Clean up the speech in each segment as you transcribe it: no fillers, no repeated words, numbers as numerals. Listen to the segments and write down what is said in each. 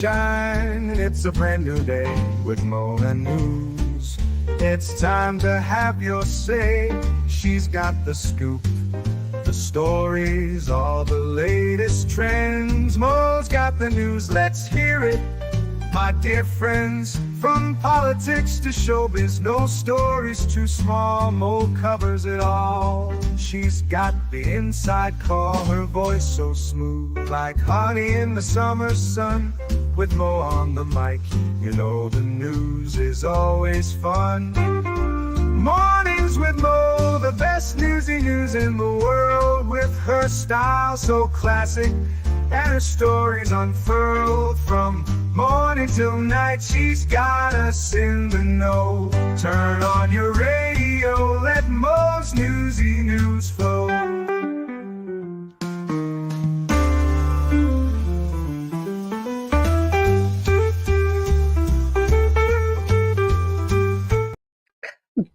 Shine, it's a brand new day with Mo and News. It's time to have your say. She's got the scoop, the stories, all the latest trends. Mo's got the news, let's hear it. My dear friends, from politics to showbiz, no story's too small. Mo covers it all. She's got the inside call, her voice so smooth, like honey in the summer sun. With Mo on the mic, you know the news is always fun. Mornings with Mo, the best newsy news in the world. With her style so classic and her stories unfurled. From morning till night, she's got us in the know. Turn on your radio, let Mo's newsy news flow.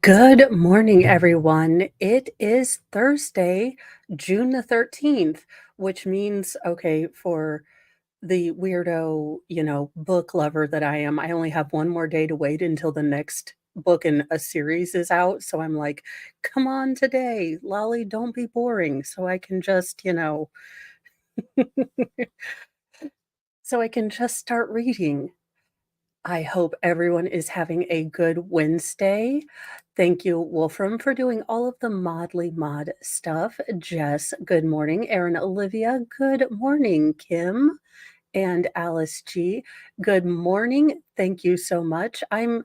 Good morning, everyone. It is Thursday, June the 13th, which means, okay, for the weirdo, book lover that I am, I only have one more day to wait until the next book in a series is out. So I'm like, come on today, Lolly, don't be boring. So I can just, so I can just start reading. I hope everyone is having a good Wednesday. Thank you, Wolfram, for doing all of the Modly Mod stuff. Jess, good morning. Erin, Olivia, good morning. Kim and Alice G, good morning. Thank you so much. I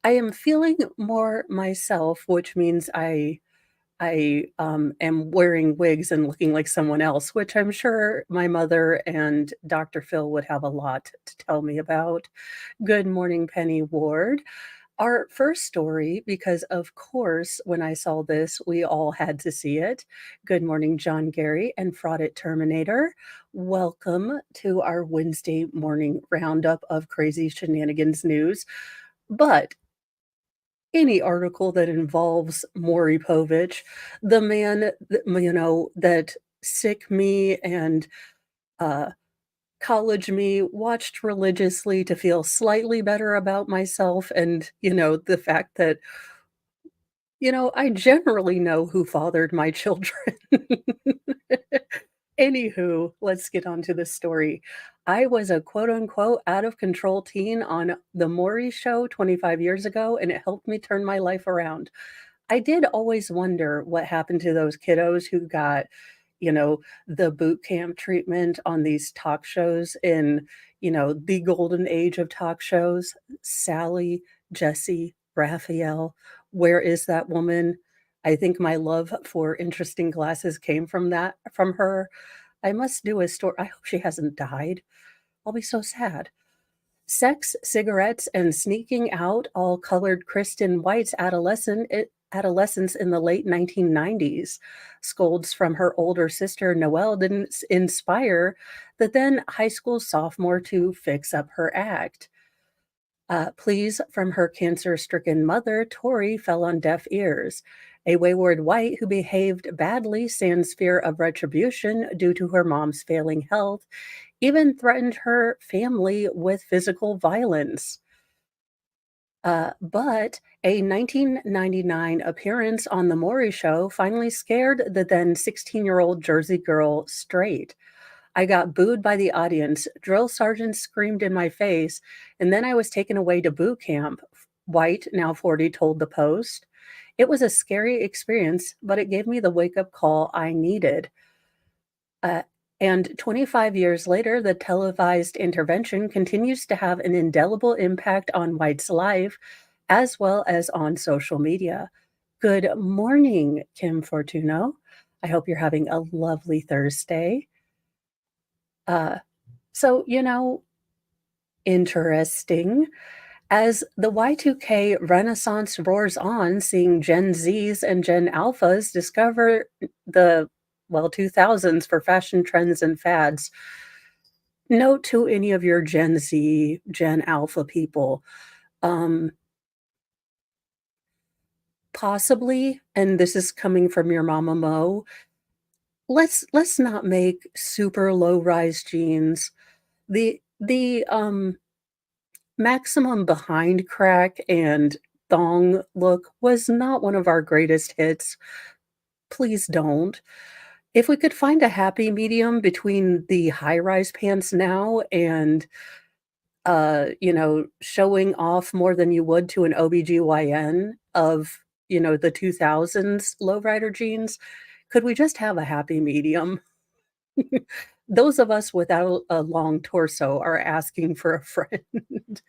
am feeling more myself, which means I am wearing wigs and looking like someone else, which I'm sure my mother and Dr. Phil would have a lot to tell me about. Good morning, Penny Ward. Our first story, because of course, when I saw this, we all had to see it. Good morning, John Gary and Fraud It Terminator. Welcome to our Wednesday morning roundup of crazy shenanigans news. But any article that involves Maury Povich, the man that sick me and uh, college me watched religiously to feel slightly better about myself, and the fact that I generally know who fathered my children. Anywho, let's get on to the story. I was a quote unquote out of control teen on The Maury Show 25 years ago, and it helped me turn my life around. I did always wonder what happened to those kiddos who got, the boot camp treatment on these talk shows in, the golden age of talk shows. Sally, Jesse, Raphael, where is that woman? I think my love for interesting glasses came from her. I must do a story. I hope she hasn't died. I'll be so sad. Sex, cigarettes, and sneaking out all colored Kristen White's adolescence in the late 1990s. Scolds from her older sister Noelle didn't inspire the then high school sophomore to fix up her act. Pleas from her cancer-stricken mother, Tori, fell on deaf ears. A wayward White who behaved badly sans fear of retribution due to her mom's failing health even threatened her family with physical violence. But a 1999 appearance on The Maury Show finally scared the then 16-year-old Jersey girl straight. I got booed by the audience, drill sergeants screamed in my face, and then I was taken away to boot camp, White, now 40, told the Post. It was a scary experience, but it gave me the wake-up call I needed. Uh, and 25 years later, the televised intervention continues to have an indelible impact on White's life, as well as on social media. Good morning, Kim Fortuno. I hope you're having a lovely Thursday. So, interesting. As the Y2K renaissance roars on, seeing Gen Zs and Gen Alphas discover the 2000s for fashion trends and fads. Note to any of your Gen Z, Gen Alpha people, um, possibly, and this is coming from your mama Mo, let's not make super low rise jeans. The maximum behind crack and thong look was not one of our greatest hits. Please don't. If we could find a happy medium between the high-rise pants now and, showing off more than you would to an OBGYN of, the 2000s lowrider jeans, could we just have a happy medium? Those of us without a long torso are asking for a friend.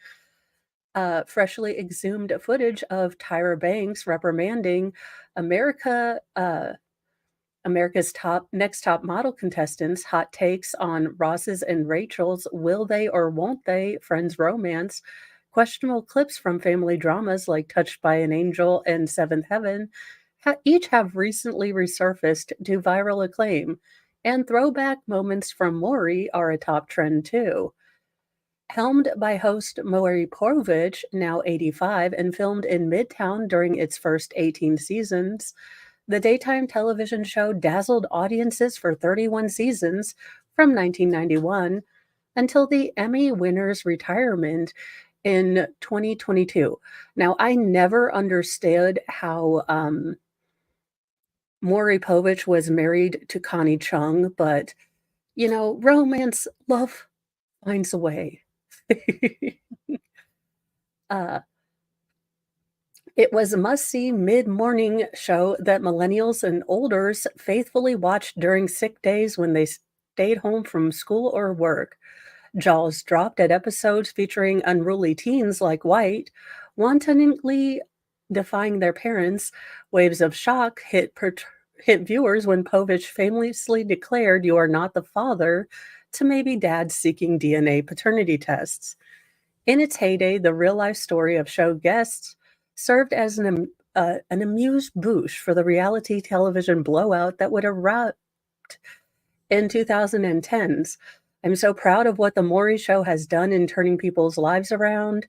Freshly exhumed footage of Tyra Banks reprimanding America America's top model contestants, hot takes on Ross's and Rachel's will they or won't they friends romance, questionable clips from family dramas like Touched by an Angel and Seventh Heaven, each have recently resurfaced to viral acclaim, and throwback moments from Maury are a top trend too. Helmed by host Maury Povich, now 85, and filmed in Midtown during its first 18 seasons, the daytime television show dazzled audiences for 31 seasons from 1991 until the Emmy winner's retirement in 2022. Now, I never understood how Maury Povich was married to Connie Chung, but romance, love finds a way. uh, It was a must-see mid-morning show that millennials and olders faithfully watched during sick days when they stayed home from school or work. Jaws dropped at episodes featuring unruly teens like White, wantonly defying their parents. Waves of shock hit viewers when Povich famously declared, "You are not the father," to maybe dads seeking DNA paternity tests. In its heyday, the real-life story of show guests served as an amuse-bouche for the reality television blowout that would erupt in 2010s. I'm so proud of what the Maury Show has done in turning people's lives around.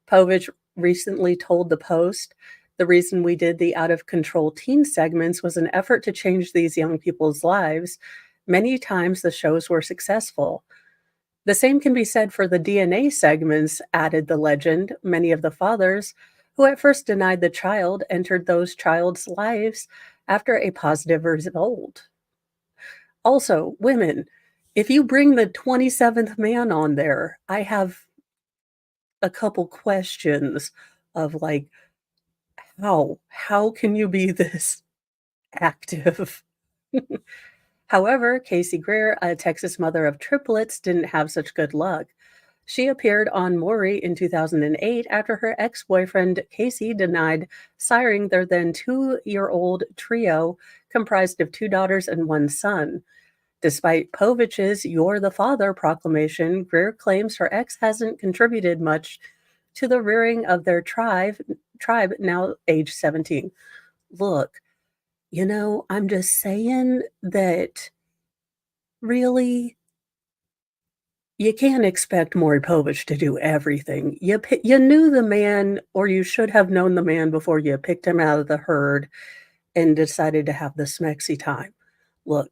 Povich recently told The Post, "The reason we did the out-of-control teen segments was an effort to change these young people's lives. Many times the shows were successful." The same can be said for the DNA segments, added the legend. Many of the fathers who at first denied the child entered those child's lives after a positive result. Also, women, if you bring the 27th man on there, I have a couple questions of like, how can you be this active? However, Casey Greer, a Texas mother of triplets, didn't have such good luck. She appeared on Maury in 2008 after her ex-boyfriend Casey denied siring their then 2-year-old trio comprised of 2 daughters and 1 son. Despite Povich's "You're the father" proclamation, Greer claims her ex hasn't contributed much to the rearing of their tribe now age 17. Look, I'm just saying that really you can't expect Maury Povich to do everything. You knew the man, or you should have known the man before you picked him out of the herd and decided to have the smexy time. Look,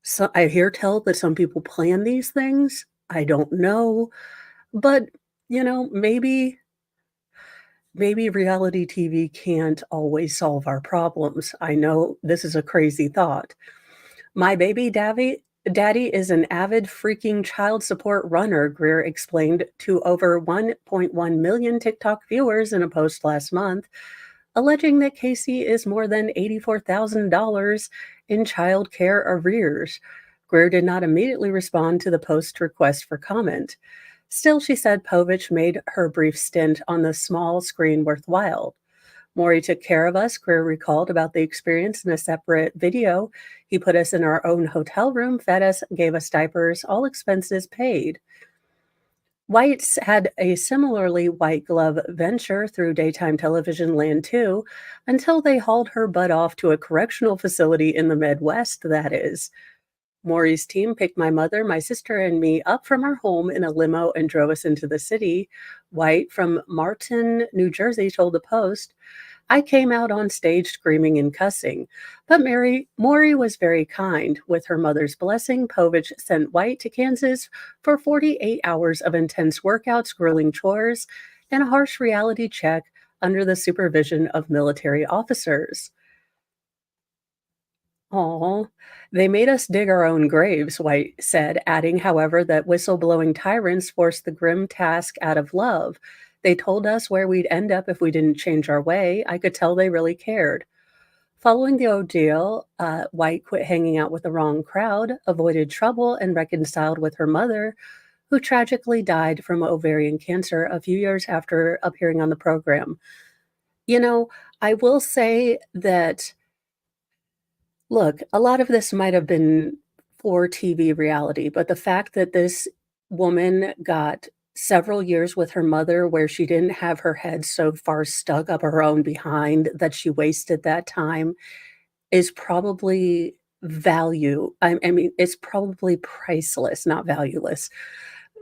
so I hear tell that some people plan these things. I don't know, but maybe reality TV can't always solve our problems. I know this is a crazy thought. My baby daddy is an avid freaking child support runner, Greer explained to over 1.1 million TikTok viewers in a post last month, alleging that Casey is more than $84,000 in child care arrears. Greer did not immediately respond to the post's request for comment. Still, she said Povich made her brief stint on the small screen worthwhile. Maury took care of us, Greer recalled about the experience in a separate video. He put us in our own hotel room, fed us, gave us diapers, all expenses paid. White's had a similarly white glove venture through daytime television land too, until they hauled her butt off to a correctional facility in the Midwest, that is. Maury's team picked my mother, my sister, and me up from our home in a limo and drove us into the city. White from Martin, New Jersey, told the Post, I came out on stage screaming and cussing, but Maury was very kind. With her mother's blessing, Povich sent White to Kansas for 48 hours of intense workouts, grueling chores, and a harsh reality check under the supervision of military officers. "Aw, they made us dig our own graves," White said, adding, however, that whistleblowing tyrants forced the grim task out of love. "They told us where we'd end up if we didn't change our way. I could tell they really cared." Following the ordeal, White quit hanging out with the wrong crowd, avoided trouble, and reconciled with her mother, who tragically died from ovarian cancer a few years after appearing on the program. You know, I will say that look, a lot of this might have been for TV reality, but the fact that this woman got several years with her mother where she didn't have her head so far stuck up her own behind that she wasted that time is probably I mean, it's probably priceless, not valueless,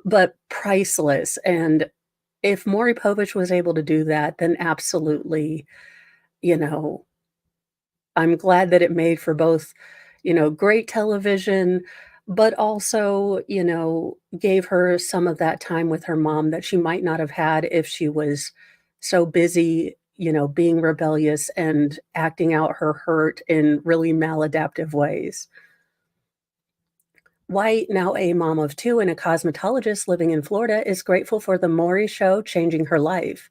but priceless, and if Maury Povich was able to do that, then absolutely, you know, I'm glad that it made for both, great television, but also, gave her some of that time with her mom that she might not have had if she was so busy, being rebellious and acting out her hurt in really maladaptive ways. White, now a mom of two and a cosmetologist living in Florida, is grateful for the Maury show changing her life.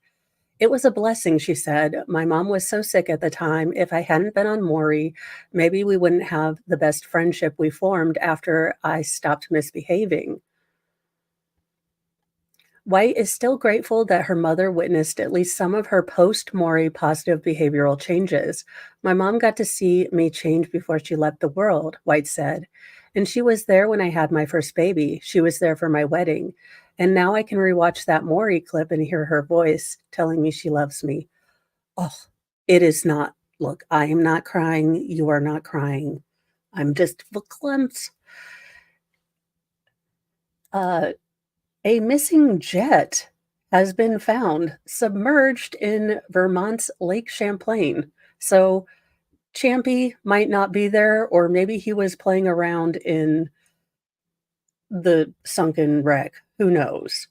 "It was a blessing," she said. "My mom was so sick at the time. If I hadn't been on Maury, maybe we wouldn't have the best friendship we formed after I stopped misbehaving." White is still grateful that her mother witnessed at least some of her post Maury positive behavioral changes. "My mom got to see me change before she left the world," White said. "And she was there when I had my first baby. She was there for my wedding. And now I can rewatch that Maury clip and hear her voice telling me she loves me." Oh, it is not. Look, I am not crying. You are not crying. I'm just verklempt. Uh, a missing jet has been found submerged in Vermont's Lake Champlain. So Champy might not be there, or maybe he was playing around in the sunken wreck. Who knows?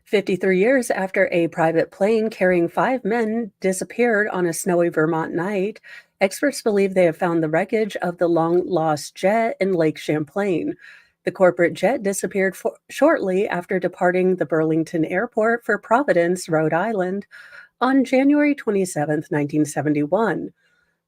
53 years after a private plane carrying 5 men disappeared on a snowy Vermont night, experts believe they have found the wreckage of the long lost jet in Lake Champlain. The corporate jet disappeared shortly after departing the Burlington Airport for Providence, Rhode Island, on January 27, 1971.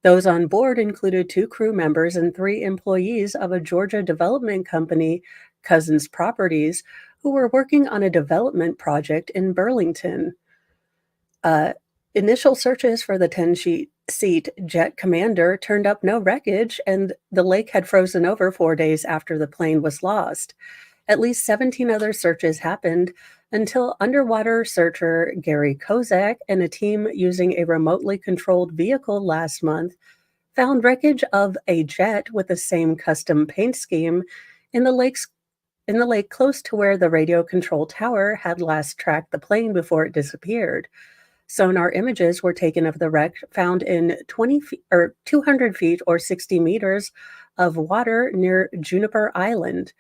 Those on board included two crew members and three employees of a Georgia development company, Cousins Properties, who were working on a development project in Burlington. Uh, Initial searches for the 10-seat jet commander turned up no wreckage, and the lake had frozen over 4 days after the plane was lost. At least 17 other searches happened until underwater searcher Gary Kozak and a team using a remotely controlled vehicle last month found wreckage of a jet with the same custom paint scheme in the lake close to where the radio control tower had last tracked the plane before it disappeared. Sonar images were taken of the wreck found in 20 feet or 200 feet or 60 meters of water near Juniper Island.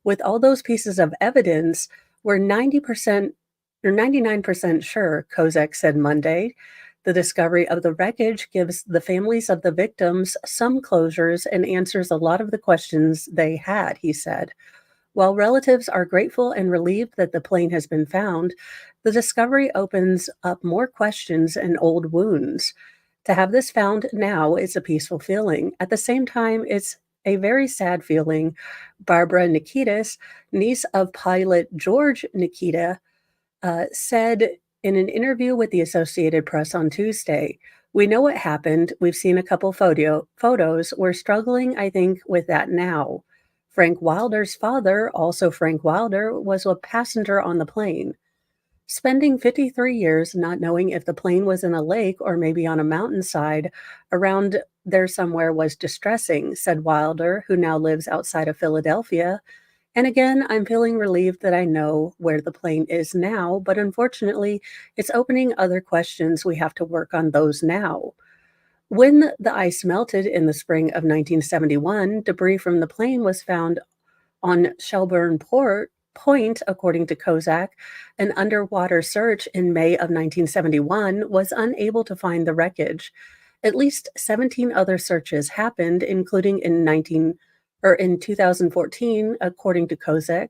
With all those pieces of evidence, we're 90% or 99% sure, Kozak said Monday. The discovery of the wreckage gives the families of the victims some closures and answers a lot of the questions they had, he said. While relatives are grateful and relieved that the plane has been found, the discovery opens up more questions and old wounds. To have this found now is a peaceful feeling. At the same time, it's a very sad feeling. Barbara Nikitas, niece of pilot George Nikita, said in an interview with the Associated Press on Tuesday, "We know what happened. We've seen a couple photos. We're struggling, I think, with that now." Frank Wilder's father, also Frank Wilder, was a passenger on the plane. "Spending 53 years not knowing if the plane was in a lake or maybe on a mountainside around there somewhere was distressing," said Wilder, who now lives outside of Philadelphia And again, I'm feeling relieved that I know where the plane is now, but unfortunately, it's opening other questions. We have to work on those now. When the ice melted in the spring of 1971, debris from the plane was found on Shelburne Point, according to Kozak. An underwater search in May of 1971 was unable to find the wreckage. At least 17 other searches happened, including in 2014, according to Kozak.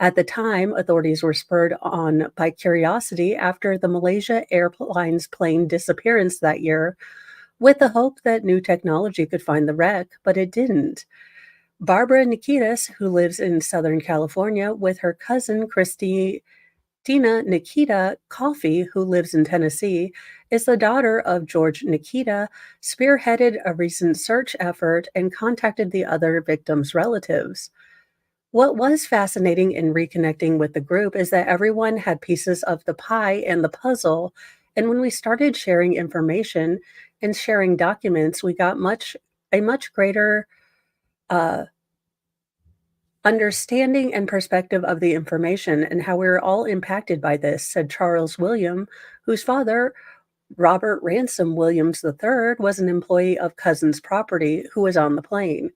At the time, authorities were spurred on by curiosity after the Malaysia Airlines plane disappearance that year, with the hope that new technology could find the wreck, but it didn't. Barbara Nikitas, who lives in Southern California with her cousin Christina Nikita Coffey, who lives in Tennessee, is the daughter of George Nikita, spearheaded a recent search effort and contacted the other victims' relatives. What was fascinating in reconnecting with the group is that everyone had pieces of the pie and the puzzle, and when we started sharing information and sharing documents, we got a much greater uh, understanding and perspective of the information and how we're all impacted by this, said Charles William, whose father, Robert Ransom Williams III, was an employee of Cousins Property who was on the plane.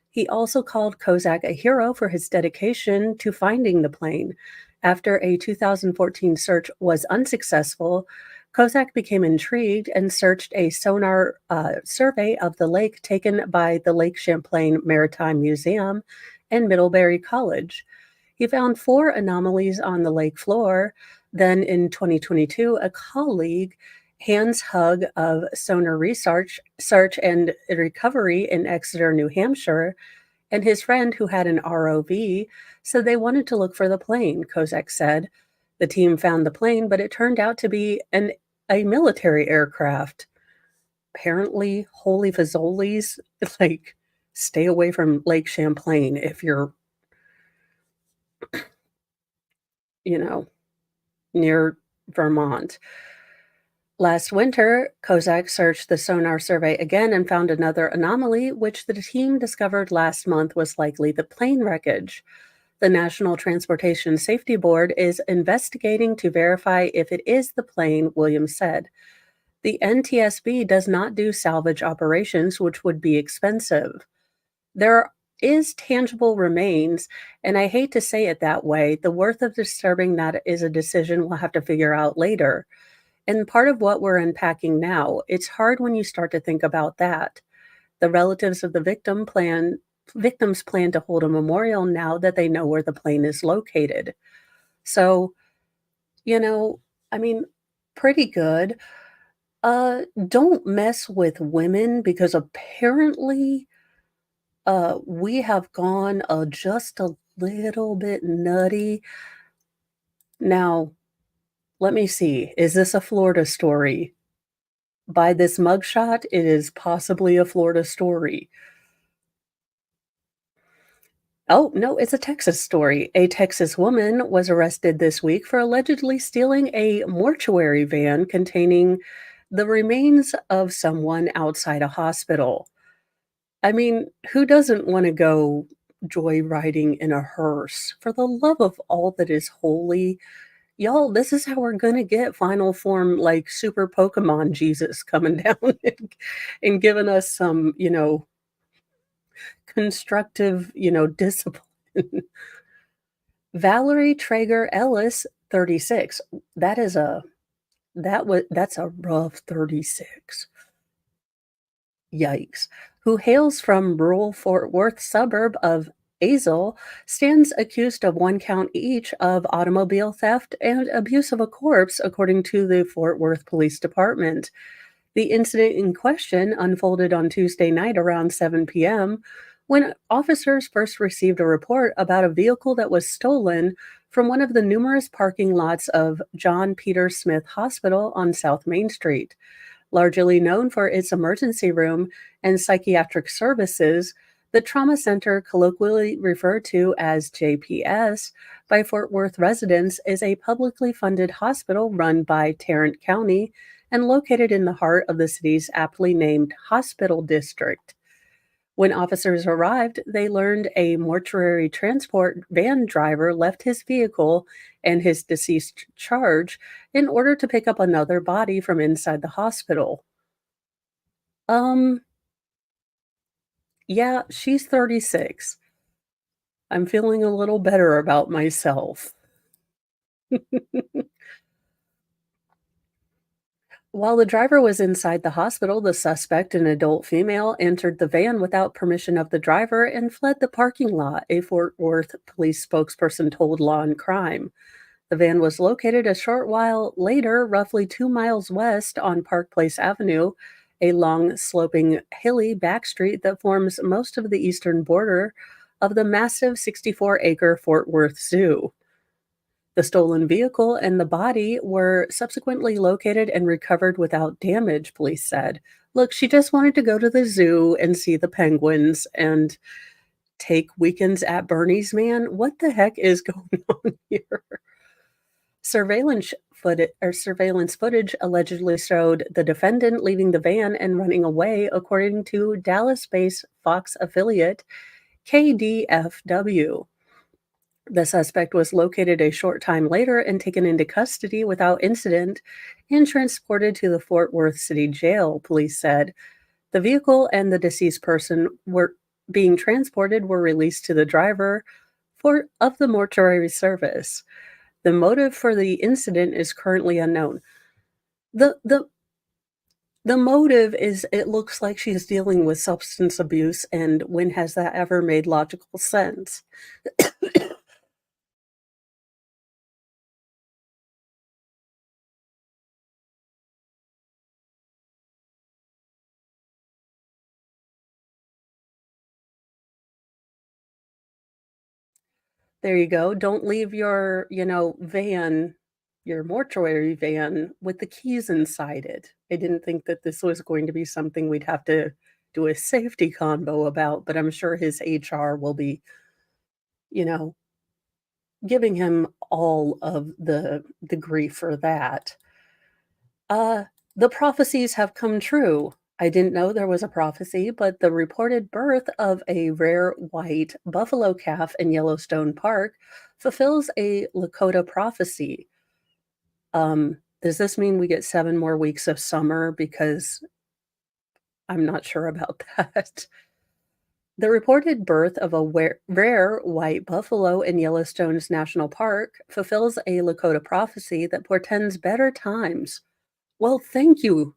He also called Kozak a hero for his dedication to finding the plane. After a 2014 search was unsuccessful, Kozak became intrigued and searched a sonar survey of the lake taken by the Lake Champlain Maritime Museum and Middlebury College. He found 4 anomalies on the lake floor. Then in 2022, a colleague, Hans Hug of Sonar Research Search and Recovery in Exeter, New Hampshire, and his friend who had an ROV said they wanted to look for the plane, Kozak said. The team found the plane, but it turned out to be a military aircraft. Apparently, holy fazoli's, like, stay away from Lake Champlain if you're, you know, near Vermont. Last winter, Kozak searched the sonar survey again and found another anomaly, which the team discovered last month was likely the plane wreckage. The National Transportation Safety Board is investigating to verify if it is the plane, Williams said. The NTSB does not do salvage operations, which would be expensive. There is tangible remains, and I hate to say it that way. The worth of disturbing that is a decision we'll have to figure out later. And part of what we're unpacking now, it's hard when you start to think about that. The relatives of the victims plan to hold a memorial now that they know where the plane is located. So, you know, I mean, pretty good. Don't mess with women because apparently we have gone just a little bit nutty. Now, let me see. Is this a Florida story? By this mugshot, it is possibly a Florida story. Oh, no, it's a Texas story. A Texas woman was arrested this week for allegedly stealing a mortuary van containing the remains of someone outside a hospital. I mean, who doesn't want to go joyriding in a hearse? For the love of all that is holy, y'all, this is how we're gonna get final form, like, super Pokemon Jesus coming down and giving us some, constructive, discipline. Valerie Traeger Ellis, 36. That's a rough 36. Yikes. Who hails from rural Fort Worth suburb of Azle, stands accused of 1 count each of automobile theft and abuse of a corpse, according to the Fort Worth Police Department. The incident in question unfolded on Tuesday night around 7 p.m. when officers first received a report about a vehicle that was stolen from one of the numerous parking lots of John Peter Smith Hospital on South Main Street. Largely known for its emergency room and psychiatric services, the trauma center, colloquially referred to as JPS by Fort Worth residents, is a publicly funded hospital run by Tarrant County and located in the heart of the city's aptly named hospital district. When officers arrived, they learned a mortuary transport van driver left his vehicle and his deceased charge in order to pick up another body from inside the hospital. Um, yeah, she's 36. I'm feeling a little better about myself. While the driver was inside the hospital, the suspect, an adult female, entered the van without permission of the driver and fled the parking lot, a Fort Worth police spokesperson told Law and Crime. The van was located a short while later, roughly 2 miles west on Park Place Avenue, a long, sloping, hilly back street that forms most of the eastern border of the massive 64-acre Fort Worth Zoo. The stolen vehicle and the body were subsequently located and recovered without damage, police said. Look, she just wanted to go to the zoo and see the penguins and take weekends at Bernie's, man. What the heck is going on here? Surveillance footage allegedly showed the defendant leaving the van and running away, according to Dallas-based Fox affiliate KDFW. The suspect was located a short time later and taken into custody without incident and transported to the Fort Worth City Jail, police said. The vehicle and the deceased person were being transported were released to the driver of the mortuary service. The motive for the incident is currently unknown. The the the motive is it looks like she's dealing with substance abuse, and when has that ever made logical sense? There you go. Don't leave your, van, your mortuary van with the keys inside it. I didn't think that this was going to be something we'd have to do a safety convo about, but I'm sure his HR will be, you know, giving him all of the grief for that. Uh, the prophecies have come true. I didn't know there was a prophecy, but the reported birth of a rare white buffalo calf in Yellowstone Park fulfills a Lakota prophecy. Does this mean we get 7 more weeks of summer? Because I'm not sure about that. The reported birth of a rare white buffalo in Yellowstone's National Park fulfills a Lakota prophecy that portends better times. Well, thank you.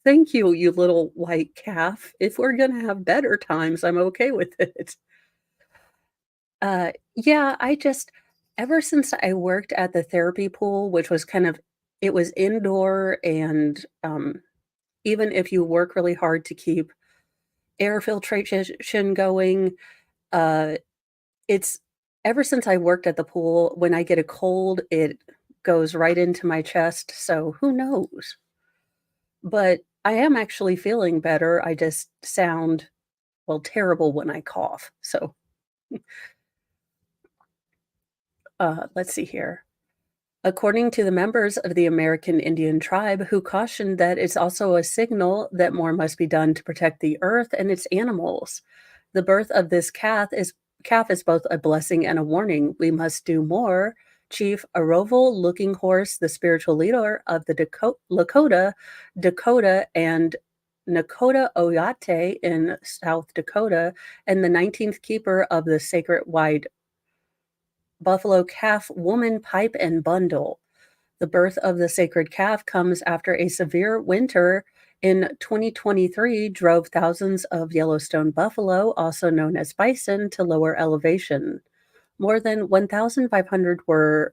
Thank you, you little white calf. If we're gonna have better times, I'm okay with it. Yeah, I just ever since I worked at the therapy pool, which was it was indoor and, even if you work really hard to keep air filtration going, uh, it's ever since I worked at the pool, when I get a cold, it goes right into my chest, so who knows? But I am actually feeling better. I just sound, well, terrible when I cough. So, let's see here. According to the members of the American Indian tribe, who cautioned that it's also a signal that more must be done to protect the earth and its animals. The birth of this calf is both a blessing and a warning. We must do more. Chief Aroval Looking Horse, the spiritual leader of the Dakota, and Nakota Oyate in South Dakota, and the 19th keeper of the sacred white buffalo calf woman pipe and bundle. The birth of the sacred calf comes after a severe winter in 2023 drove thousands of Yellowstone buffalo, also known as bison, to lower elevation. More than 1,500 were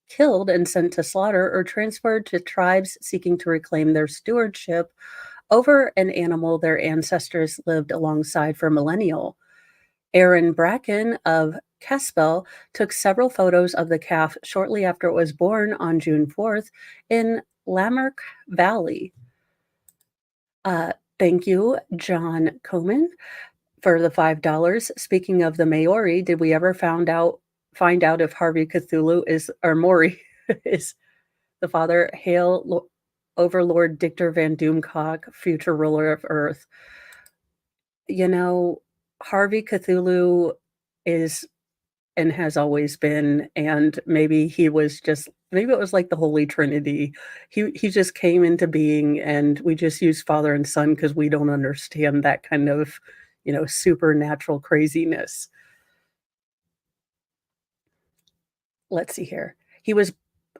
killed and sent to slaughter or transferred to tribes seeking to reclaim their stewardship over an animal their ancestors lived alongside for millennia. Aaron Bracken of Caspel took several photos of the calf shortly after it was born on June 4th in Lamarck Valley. Thank you, John Coman, for the $5. Speaking of the Maori, did we ever find out if Harvey Cthulhu is or Maury is the father? Hail Overlord Dictor Van Doomcock, future ruler of Earth. You know, Harvey Cthulhu is and has always been, and maybe he was just maybe it was like the Holy Trinity. He just came into being, and we just use father and son because we don't understand that kind of, supernatural craziness. Let's see here. He was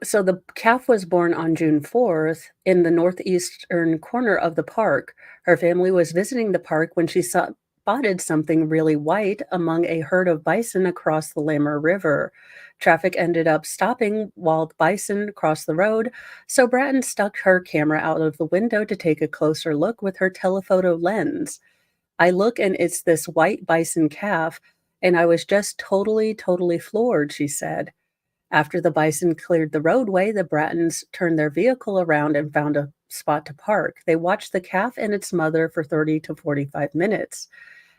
so the calf was born on June 4th in the northeastern corner of the park. Her family was visiting the park when she spotted something really white among a herd of bison across the Lammer River. Traffic ended up stopping while the bison crossed the road, so Bratton stuck her camera out of the window to take a closer look with her telephoto lens. I look and it's this white bison calf, and I was just totally, totally floored, she said. After the bison cleared the roadway, the Brattons turned their vehicle around and found a spot to park. They watched the calf and its mother for 30 to 45 minutes.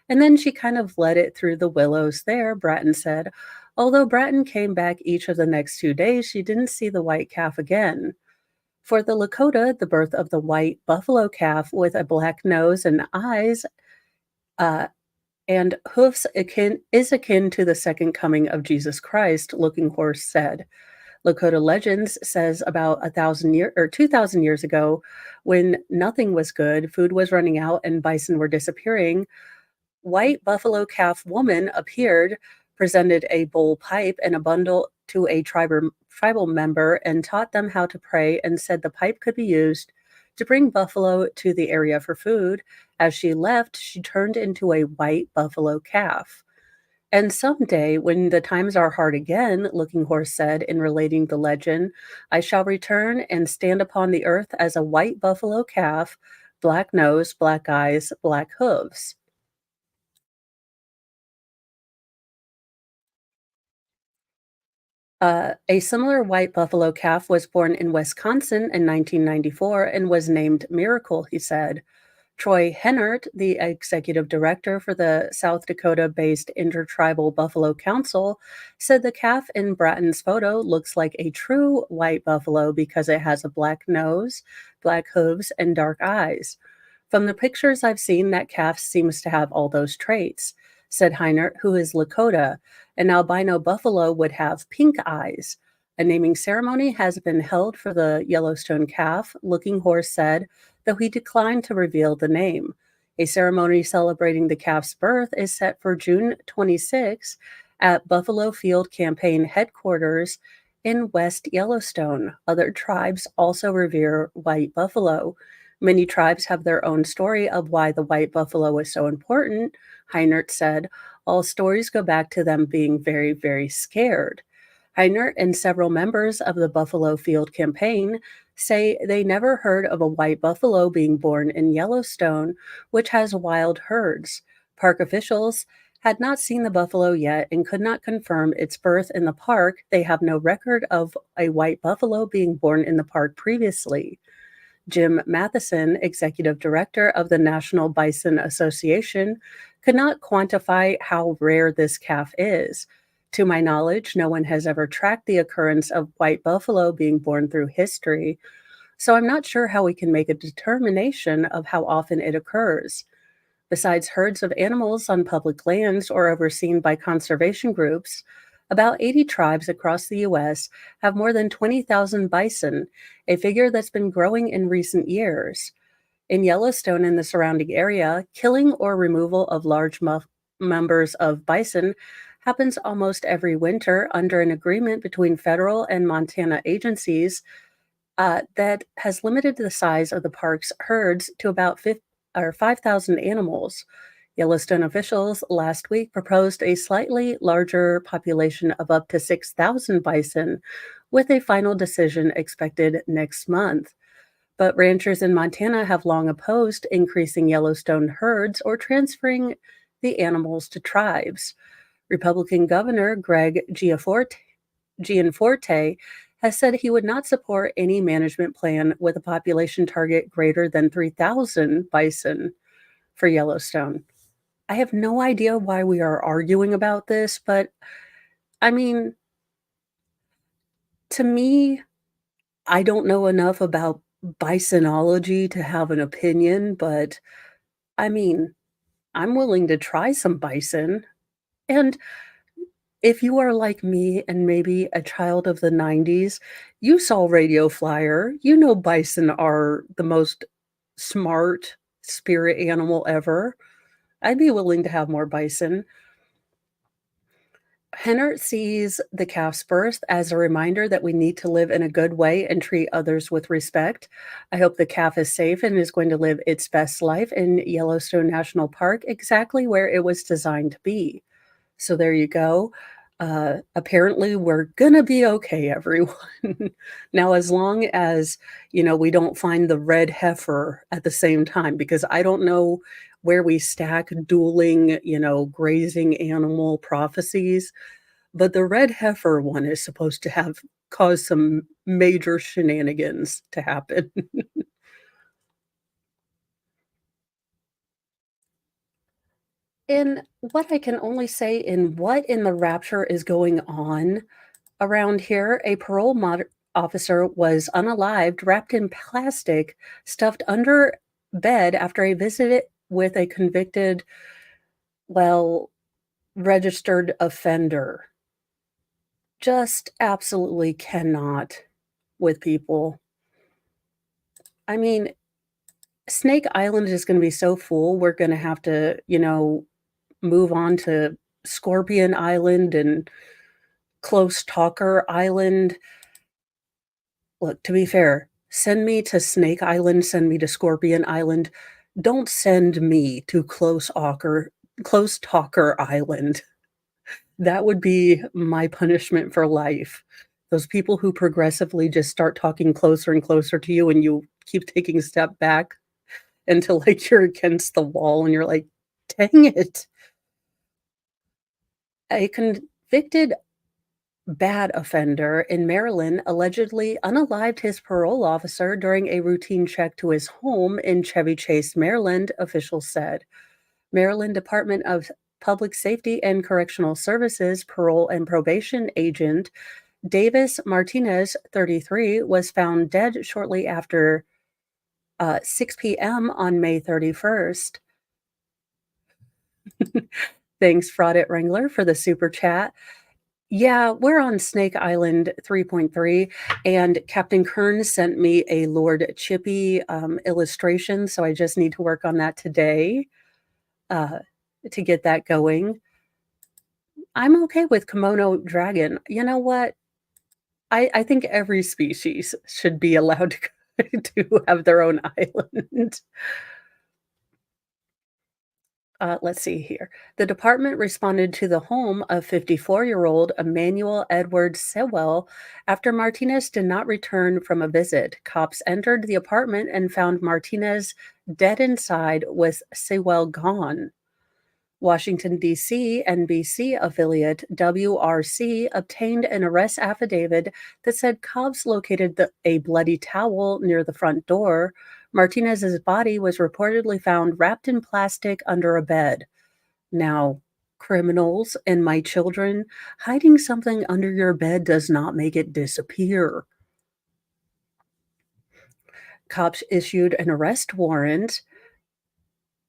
And then she kind of led it through the willows there, Bratton said. Although Bratton came back each of the next 2 days, she didn't see the white calf again. For the Lakota, the birth of the white buffalo calf with a black nose and eyes uh, and hoofs is akin to the second coming of Jesus Christ, Looking Horse said. Lakota Legends says about 2,000 years ago, when nothing was good, food was running out, and bison were disappearing, white buffalo calf woman appeared, presented a bowl pipe and a bundle to a tribal member, and taught them how to pray, and said the pipe could be used to bring buffalo to the area for food. As she left, she turned into a white buffalo calf. And someday, when the times are hard again, Looking Horse said in relating the legend, I shall return and stand upon the earth as a white buffalo calf, black nose, black eyes, black hooves. A similar white buffalo calf was born in Wisconsin in 1994 and was named Miracle, he said. Troy Hennert, the executive director for the South Dakota based Intertribal Buffalo Council, said the calf in Bratton's photo looks like a true white buffalo because it has a black nose, black hooves, and dark eyes. From the pictures I've seen, that calf seems to have all those traits, said Heinert, who is Lakota. An albino buffalo would have pink eyes. A naming ceremony has been held for the Yellowstone calf, Looking Horse said, though he declined to reveal the name. A ceremony celebrating the calf's birth is set for June 26 at Buffalo Field Campaign headquarters in West Yellowstone. Other tribes also revere white buffalo. Many tribes have their own story of why the white buffalo is so important, Heinert said. All stories go back to them being very, very scared. Heinert and several members of the Buffalo Field campaign say they never heard of a white buffalo being born in Yellowstone, which has wild herds. Park officials had not seen the buffalo yet and could not confirm its birth in the park. They have no record of a white buffalo being born in the park previously. Jim Matheson, executive director of the National Bison Association, could not quantify how rare this calf is. To my knowledge, no one has ever tracked the occurrence of white buffalo being born through history, so I'm not sure how we can make a determination of how often it occurs. Besides herds of animals on public lands or overseen by conservation groups, about 80 tribes across the U.S. have more than 20,000 bison, a figure that's been growing in recent years. In Yellowstone and the surrounding area, killing or removal of large numbers of bison happens almost every winter under an agreement between federal and Montana agencies that has limited the size of the park's herds to about 5,000 animals. Yellowstone officials last week proposed a slightly larger population of up to 6,000 bison, with a final decision expected next month. But ranchers in Montana have long opposed increasing Yellowstone herds or transferring the animals to tribes. Republican Governor Greg Gianforte has said he would not support any management plan with a population target greater than 3,000 bison for Yellowstone. I have no idea why we are arguing about this, but I mean, to me, I don't know enough about bisonology to have an opinion, but I mean, I'm willing to try some bison. And if you are like me and maybe a child of the 90s, you saw Radio Flyer. You know bison are the most smart spirit animal ever. I'd be willing to have more bison. Henner sees the calf's birth as a reminder that we need to live in a good way and treat others with respect. I hope the calf is safe and is going to live its best life in Yellowstone National Park, exactly where it was designed to be. So there you go. Apparently, we're gonna be okay, everyone. Now, as long as, we don't find the red heifer at the same time, because I don't know where we stack dueling, grazing animal prophecies, but the red heifer one is supposed to have caused some major shenanigans to happen. In what I can only say in what in the rapture is going on around here, a officer was unalived, wrapped in plastic, stuffed under bed after a visit with a convicted, well, registered offender. Just absolutely cannot with people. I mean, Snake Island is gonna be so full, we're gonna have to, move on to Scorpion Island and Close Talker Island. Look, to be fair, send me to Snake Island, send me to Scorpion Island. Don't send me to Close Talker Island. That would be my punishment for life. Those people who progressively just start talking closer and closer to you, and you keep taking a step back until, like, you're against the wall and you're like, "Dang it." A convicted bad offender in Maryland allegedly unalived his parole officer during a routine check to his home in Chevy Chase, Maryland, officials said. Maryland Department of Public Safety and Correctional Services parole and probation agent Davis Martinez, 33, was found dead shortly after 6 p.m. on May 31st. Thanks, Fraud at Wrangler, for the super chat. Yeah, we're on Snake Island 3.3, and Captain Kern sent me a Lord Chippy illustration, so I just need to work on that today uh, to get that going. I'm okay with Kimono Dragon. You know what? I think every species should be allowed to have their own island. Let's see here. The department responded to the home of 54-year-old Emmanuel Edward Sewell after Martinez did not return from a visit. Cops entered the apartment and found Martinez dead inside with Sewell gone. Washington, D.C. NBC affiliate WRC obtained an arrest affidavit that said cops located a bloody towel near the front door. Martinez's body was reportedly found wrapped in plastic under a bed. Now, criminals and my children, hiding something under your bed does not make it disappear. Cops issued an arrest warrant.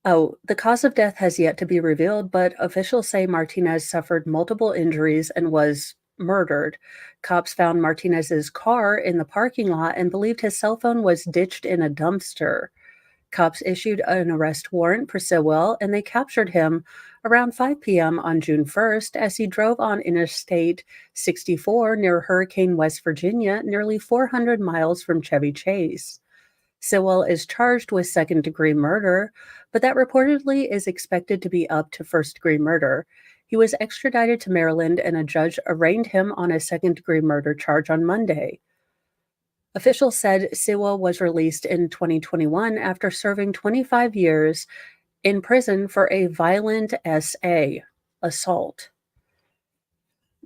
Oh, the cause of death has yet to be revealed, but officials say Martinez suffered multiple injuries and was murdered. Cops found Martinez's car in the parking lot and believed his cell phone was ditched in a dumpster. Cops issued an arrest warrant for Sewell, and they captured him around 5 p.m. on June 1st as he drove on Interstate 64 near Hurricane, West Virginia, nearly 400 miles from Chevy Chase. Sewell is charged with second-degree murder, but that reportedly is expected to be up to first-degree murder. He was extradited to Maryland, and a judge arraigned him on a second-degree murder charge on Monday. Officials said Sewell was released in 2021 after serving 25 years in prison for a violent assault.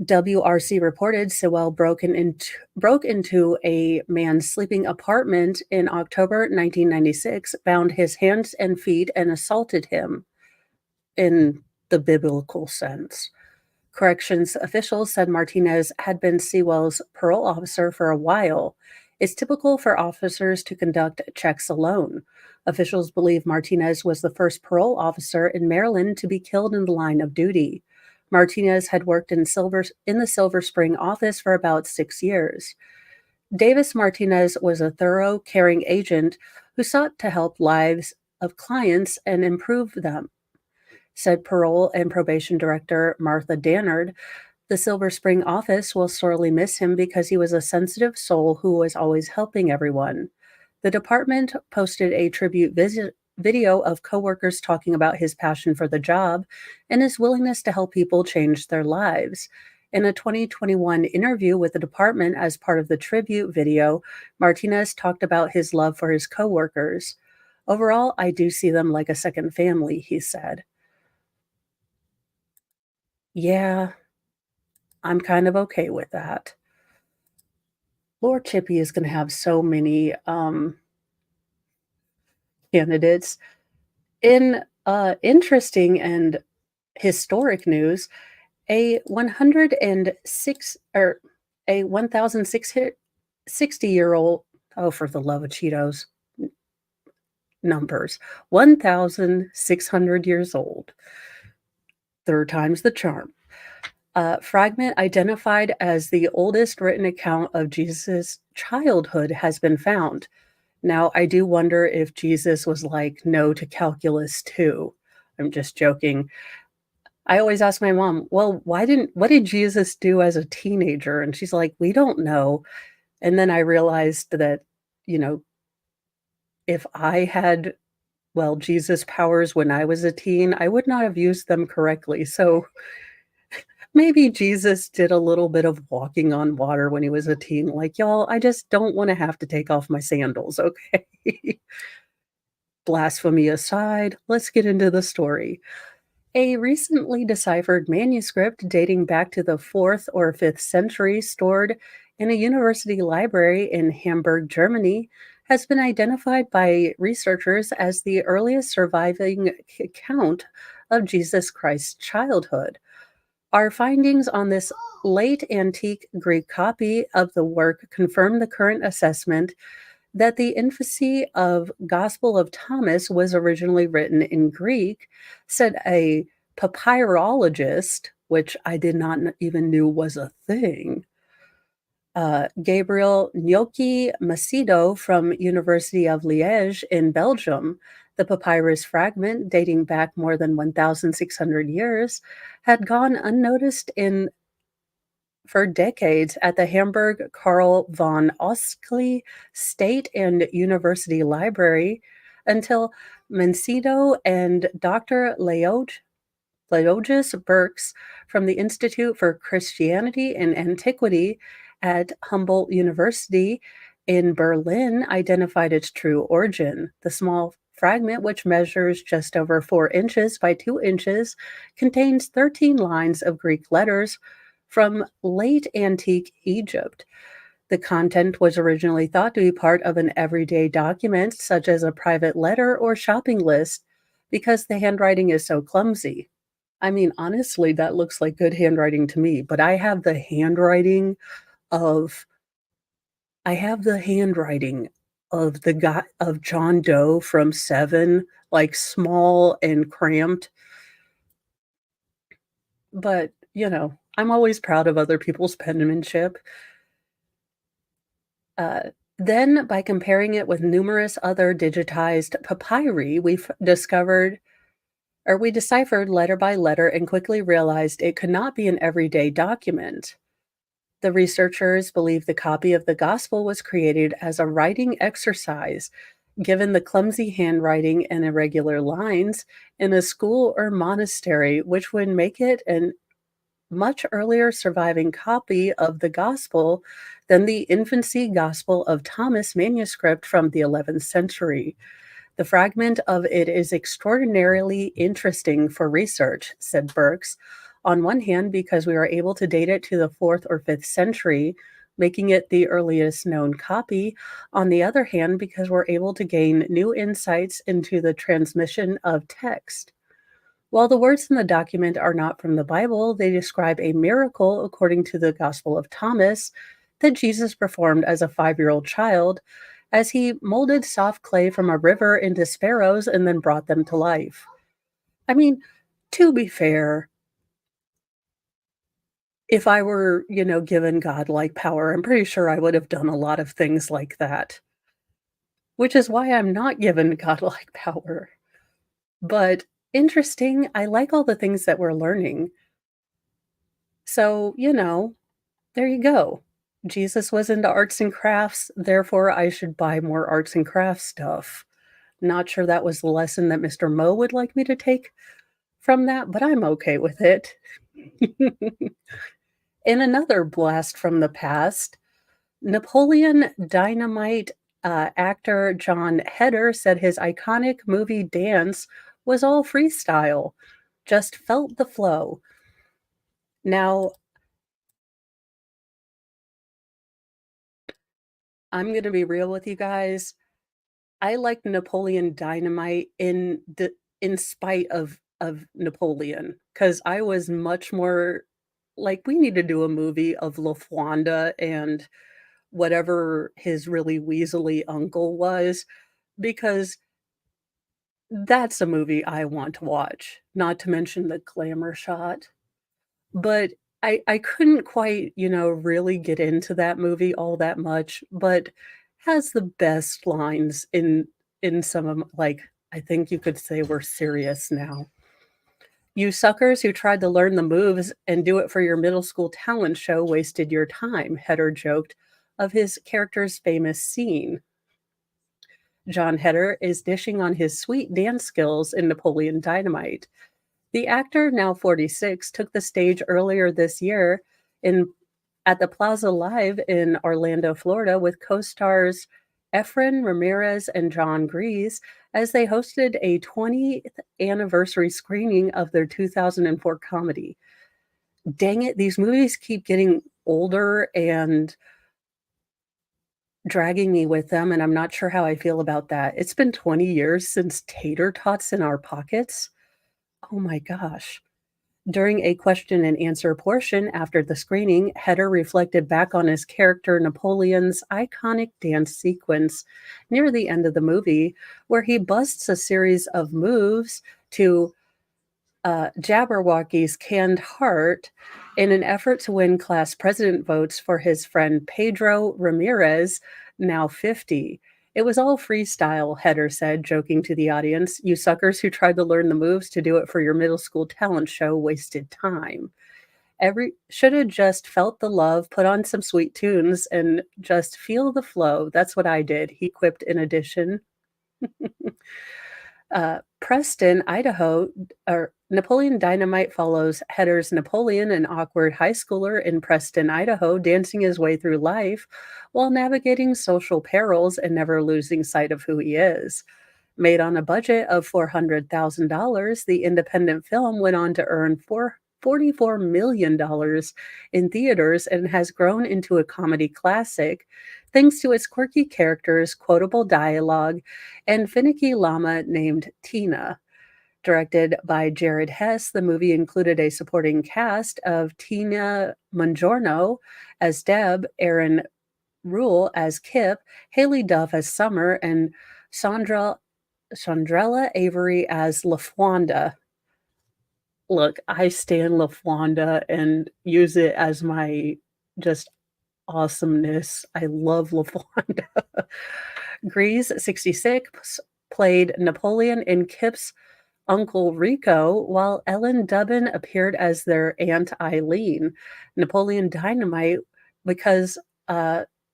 WRC reported Sewell broke into a man's sleeping apartment in October 1996, bound his hands and feet, and assaulted him in the biblical sense. Corrections officials said Martinez had been Sewell's parole officer for a while. It's typical for officers to conduct checks alone. Officials believe Martinez was the first parole officer in Maryland to be killed in the line of duty. Martinez had worked in the Silver Spring office for about 6 years. Davis Martinez was a thorough, caring agent who sought to help lives of clients and improve them, said Parole and Probation Director Martha Dannard. The Silver Spring office will sorely miss him because he was a sensitive soul who was always helping everyone. The department posted a video of coworkers talking about his passion for the job and his willingness to help people change their lives. In a 2021 interview with the department as part of the tribute video, Martinez talked about his love for his coworkers. Overall, I do see them like a second family, he said. Yeah, I'm kind of okay with that. Lord Chippy is going to have so many candidates. In interesting and historic news, a 106 or a 1,660-year-old, oh, for the love of Cheetos, numbers, 1,600 years old. Third time's the charm. Fragment identified as the oldest written account of Jesus' childhood has been found. Now, I do wonder if Jesus was like, no to calculus too. I'm just joking. I always ask my mom, well, what did Jesus do as a teenager? And she's like, we don't know. And then I realized that, you know, if I had, well, Jesus powers when I was a teen, I would not have used them correctly. So maybe Jesus did a little bit of walking on water when he was a teen. Like, y'all, I just don't want to have to take off my sandals, okay? Blasphemy aside, let's get into the story. A recently deciphered manuscript dating back to the 4th or 5th century, stored in a university library in Hamburg, Germany, has been identified by researchers as the earliest surviving account of Jesus Christ's childhood. Our findings on this late antique Greek copy of the work confirm the current assessment that the infancy of Gospel of Thomas was originally written in Greek, said a papyrologist, which I did not even knew was a thing. Gabriel Gnocchi Macedo from University of Liège in Belgium. The papyrus fragment, dating back more than 1,600 years, had gone unnoticed for decades at the Hamburg Karl von Oskli State and University Library until Macedo and Dr. Leogius Burks from the Institute for Christianity and Antiquity at Humboldt University in Berlin identified its true origin. The small fragment, which measures just over 4 inches by 2 inches, contains 13 lines of Greek letters from late antique Egypt. The content was originally thought to be part of an everyday document, such as a private letter or shopping list, because the handwriting is so clumsy. I mean, honestly, that looks like good handwriting to me, but of I have the handwriting of the guy of John Doe from Seven, like small and cramped. But, I'm always proud of other people's penmanship. Then, by comparing it with numerous other digitized papyri, we deciphered letter by letter and quickly realized it could not be an everyday document. The researchers believe the copy of the gospel was created as a writing exercise, given the clumsy handwriting and irregular lines, in a school or monastery, which would make it an much earlier surviving copy of the gospel than the infancy Gospel of Thomas manuscript from the 11th century. The fragment of it is extraordinarily interesting for research, said Burks. On one hand, because we are able to date it to the 4th or 5th century, making it the earliest known copy. On the other hand, because we're able to gain new insights into the transmission of text. While the words in the document are not from the Bible, they describe a miracle, according to the Gospel of Thomas, that Jesus performed as a 5-year-old child as he molded soft clay from a river into sparrows and then brought them to life. I mean, to be fair, if I were, given godlike power, I'm pretty sure I would have done a lot of things like that, which is why I'm not given godlike power. But interesting, I like all the things that we're learning. So, there you go. Jesus was into arts and crafts, therefore I should buy more arts and crafts stuff. Not sure that was the lesson that Mr. Mo would like me to take from that, but I'm okay with it. In another blast from the past, Napoleon Dynamite actor John Heder said his iconic movie dance was all freestyle, just felt the flow. Now, I'm going to be real with you guys. I like Napoleon Dynamite in spite of Napoleon, because I was much more like, we need to do a movie of LaFwanda and whatever his really weaselly uncle was, because that's a movie I want to watch, not to mention the glamour shot. But I couldn't quite, really get into that movie all that much, but has the best lines in some of like, I think you could say we're serious now. "You suckers who tried to learn the moves and do it for your middle school talent show wasted your time," Heder joked of his character's famous scene. John Heder is dishing on his sweet dance skills in Napoleon Dynamite. The actor, now 46, took the stage earlier this year in at the Plaza Live in Orlando, Florida, with co-stars Efren Ramirez and John Grease as they hosted a 20th anniversary screening of their 2004 comedy. Dang it, these movies keep getting older and dragging me with them, and I'm not sure how I feel about that. It's been 20 years since Tater Tots in Our Pockets. Oh my gosh. During a question and answer portion after the screening, Heder reflected back on his character Napoleon's iconic dance sequence near the end of the movie, where he busts a series of moves to Jabberwocky's Canned Heart in an effort to win class president votes for his friend Pedro Ramirez, now 50. "It was all freestyle," Heder said, joking to the audience. "You suckers who tried to learn the moves to do it for your middle school talent show wasted time. Every should have just felt the love, put on some sweet tunes, and just feel the flow. That's what I did," he quipped in addition. Preston, Idaho, or Napoleon Dynamite follows Heder's Napoleon, an awkward high schooler in Preston, Idaho, dancing his way through life while navigating social perils and never losing sight of who he is. Made on a budget of $400,000, the independent film went on to earn $44 million in theaters and has grown into a comedy classic thanks to its quirky characters, quotable dialogue, and finicky llama named Tina. Directed by Jared Hess, the movie included a supporting cast of Tina Mongiorno as Deb, Aaron Rule as Kip, Haley Duff as Summer, and Chandrella Avery as LaFwanda. Look, I stand LaFwanda and use it as my just awesomeness. I love LaFwanda. Grease, 66, played Napoleon in Kip's Uncle Rico, while Ellen Dubin appeared as their Aunt Eileen. Napoleon Dynamite, because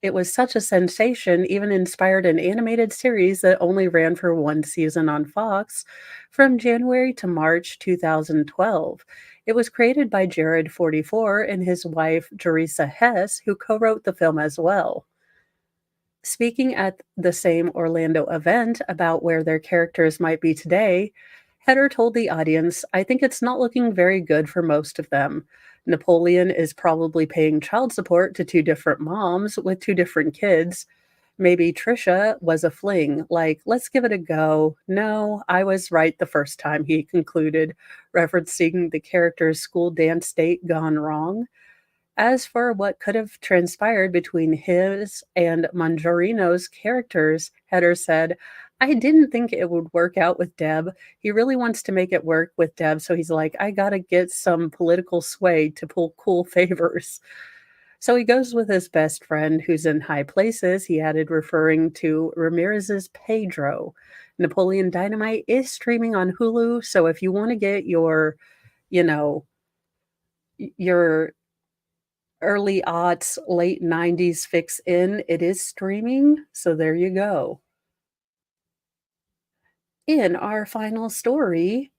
it was such a sensation, even inspired an animated series that only ran for one season on Fox from January to March 2012. It was created by Jared, 44, and his wife, Jerisa Hess, who co wrote the film as well. Speaking at the same Orlando event about where their characters might be today, Heder told the audience, "I think it's not looking very good for most of them. Napoleon is probably paying child support to two different moms with two different kids. Maybe Trisha was a fling, like, let's give it a go. No, I was right the first time," he concluded, referencing the character's school dance date gone wrong. As for what could have transpired between his and Mangiarino's characters, Heder said, I didn't think it would work out with Deb. He really wants to make it work with Deb, so he's like, I gotta get some political sway to pull cool favors. So he goes with his best friend who's in high places, he added, referring to Ramirez's Pedro. Napoleon Dynamite is streaming on Hulu, so if you want to get your, you know, your early aughts, late 90s fix in, it is streaming, so there you go. In our final story,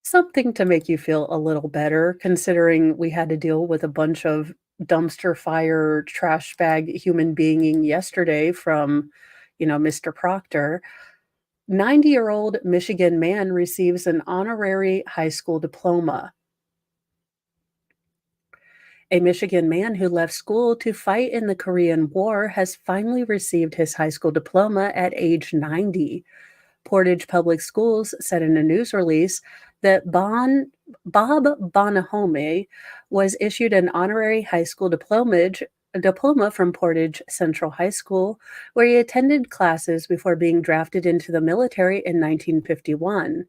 something to make you feel a little better considering we had to deal with a bunch of dumpster fire, trash bag human beinging yesterday from, Mr. Proctor. 90-year-old Michigan man receives an honorary high school diploma. A Michigan man who left school to fight in the Korean War has finally received his high school diploma at age 90. Portage Public Schools said in a news release that Bob Bonahome was issued an honorary high school diploma from Portage Central High School, where he attended classes before being drafted into the military in 1951.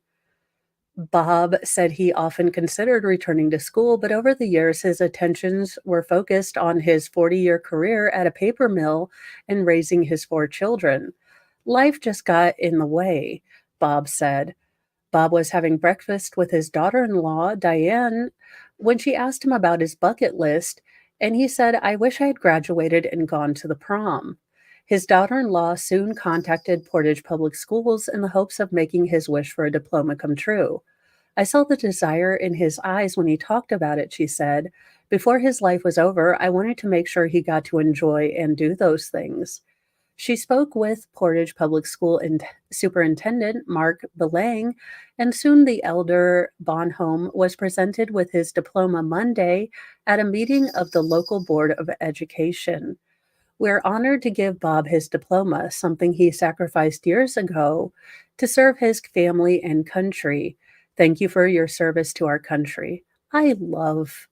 Bob said he often considered returning to school, but over the years, his attentions were focused on his 40-year career at a paper mill and raising his 4 children. Life just got in the way, Bob said. Bob was having breakfast with his daughter in law, Diane, when she asked him about his bucket list, and he said, I wish I had graduated and gone to the prom. His daughter in law soon contacted Portage Public Schools in the hopes of making his wish for a diploma come true. I saw the desire in his eyes when he talked about it, she said. Before his life was over, I wanted to make sure he got to enjoy and do those things. She spoke with Portage Public School Superintendent Mark Belang, and soon the elder Bonhomme was presented with his diploma Monday at a meeting of the local Board of Education. We're honored to give Bob his diploma, something he sacrificed years ago to serve his family and country. Thank you for your service to our country. I love,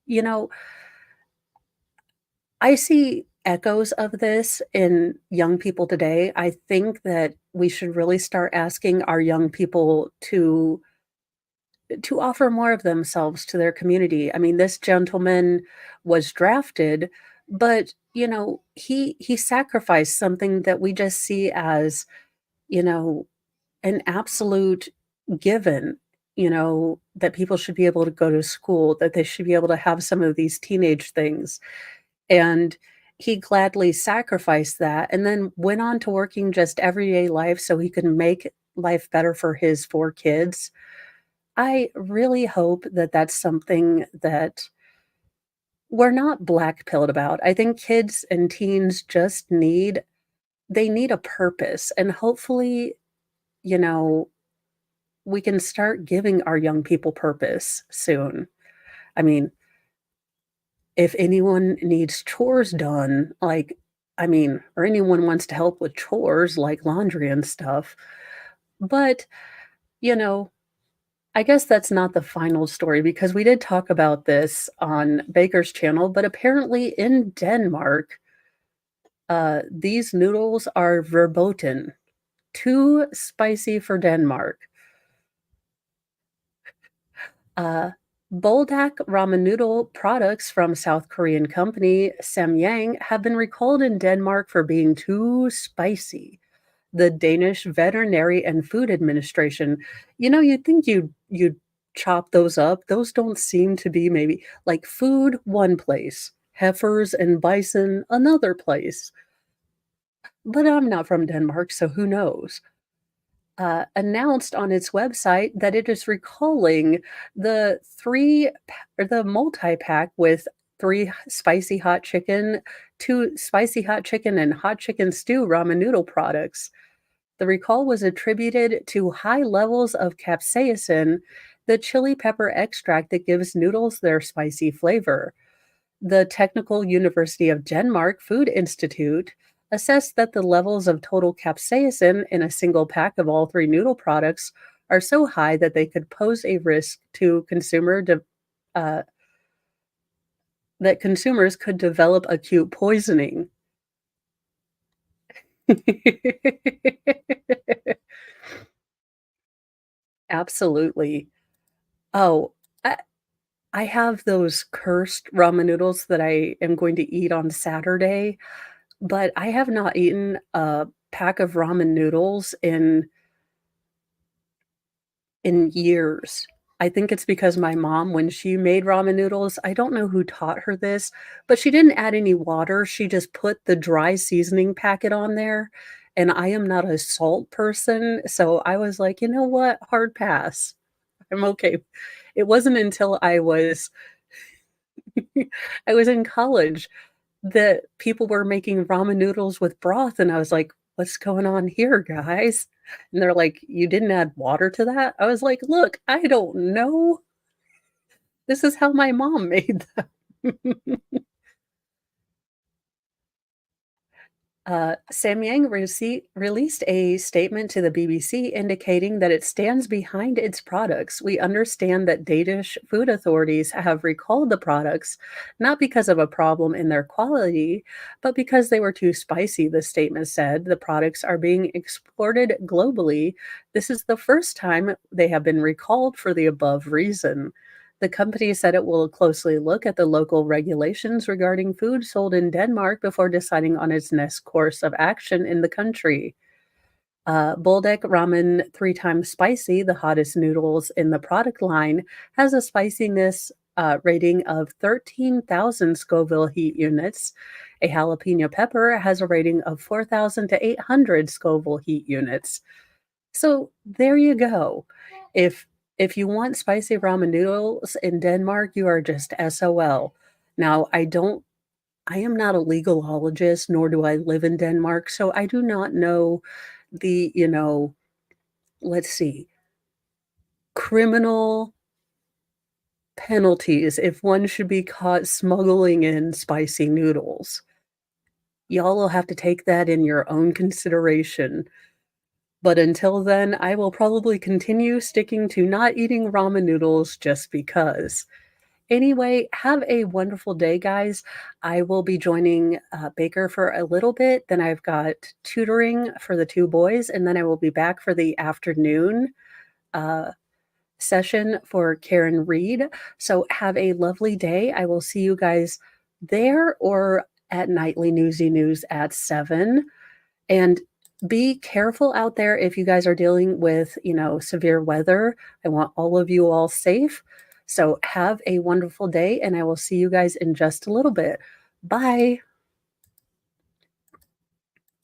you know, I see echoes of this in young people today. I think that we should really start asking our young people to offer more of themselves to their community. I mean, this gentleman was drafted, but he sacrificed something that we just see as, you know, an absolute given, that people should be able to go to school, that they should be able to have some of these teenage things. And he gladly sacrificed that and then went on to working just everyday life so he could make life better for his 4 kids. I really hope that that's something that we're not black-pilled about. I think kids and teens just need a purpose, and hopefully, you know, we can start giving our young people purpose soon. I mean, if anyone needs chores done, or anyone wants to help with chores like laundry and stuff, but, you know, I guess that's not the final story because we did talk about this on Baker's channel, but apparently in Denmark, these noodles are verboten, too spicy for Denmark. Uh, Boldak ramen noodle products from South Korean company Samyang have been recalled in Denmark for being too spicy. The Danish Veterinary and Food Administration, you'd think you'd chop those up. Those don't seem to be maybe like food one place, heifers and bison another place. But I'm not from Denmark, so who knows? Announced on its website that it is recalling the multi-pack with 3 spicy hot chicken, 2 spicy hot chicken, and hot chicken stew ramen noodle products. The recall was attributed to high levels of capsaicin, the chili pepper extract that gives noodles their spicy flavor. The Technical University of Denmark Food Institute assessed that the levels of total capsaicin in a single pack of all 3 noodle products are so high that they could pose a risk to that consumers could develop acute poisoning. Absolutely. Oh, I I have those cursed ramen noodles that I am going to eat on Saturday, but I have not eaten a pack of ramen noodles in years. I think it's because my mom, when she made ramen noodles, I don't know who taught her this, but she didn't add any water. She just put the dry seasoning packet on there. And I am not a salt person. So I was like, you know what? Hard pass. I'm okay. It wasn't until I was in college that people were making ramen noodles with broth, and I was like, "What's going on here, guys?" And they're like, "You didn't add water to that?" I was like, "Look, I don't know. This is how my mom made them." Samyang released a statement to the BBC indicating that it stands behind its products. We understand that Danish food authorities have recalled the products not because of a problem in their quality, but because they were too spicy, the statement said. The products are being exported globally. This is the first time they have been recalled for the above reason. The company said it will closely look at the local regulations regarding food sold in Denmark before deciding on its next course of action in the country. Bulldek Ramen 3 times spicy, the hottest noodles in the product line, has a spiciness rating of 13,000 Scoville heat units. A jalapeno pepper has a rating of 4,000 to 800 Scoville heat units. So there you go. If if you want spicy ramen noodles in Denmark, you are just SOL. Now, I am not a legalologist, nor do I live in Denmark, so I do not know the, let's see, criminal penalties if one should be caught smuggling in spicy noodles. Y'all will have to take that in your own consideration. But until then, I will probably continue sticking to not eating ramen noodles just because. Anyway, have a wonderful day, guys. I will be joining Baker for a little bit. Then I've got tutoring for the 2 boys, and then I will be back for the afternoon uh, session for Karen Reed. So have a lovely day. I will see you guys there or at Nightly Newsy News at 7. And be careful out there if you guys are dealing with, severe weather. I want all of you all safe. So have a wonderful day, and I will see you guys in just a little bit. Bye.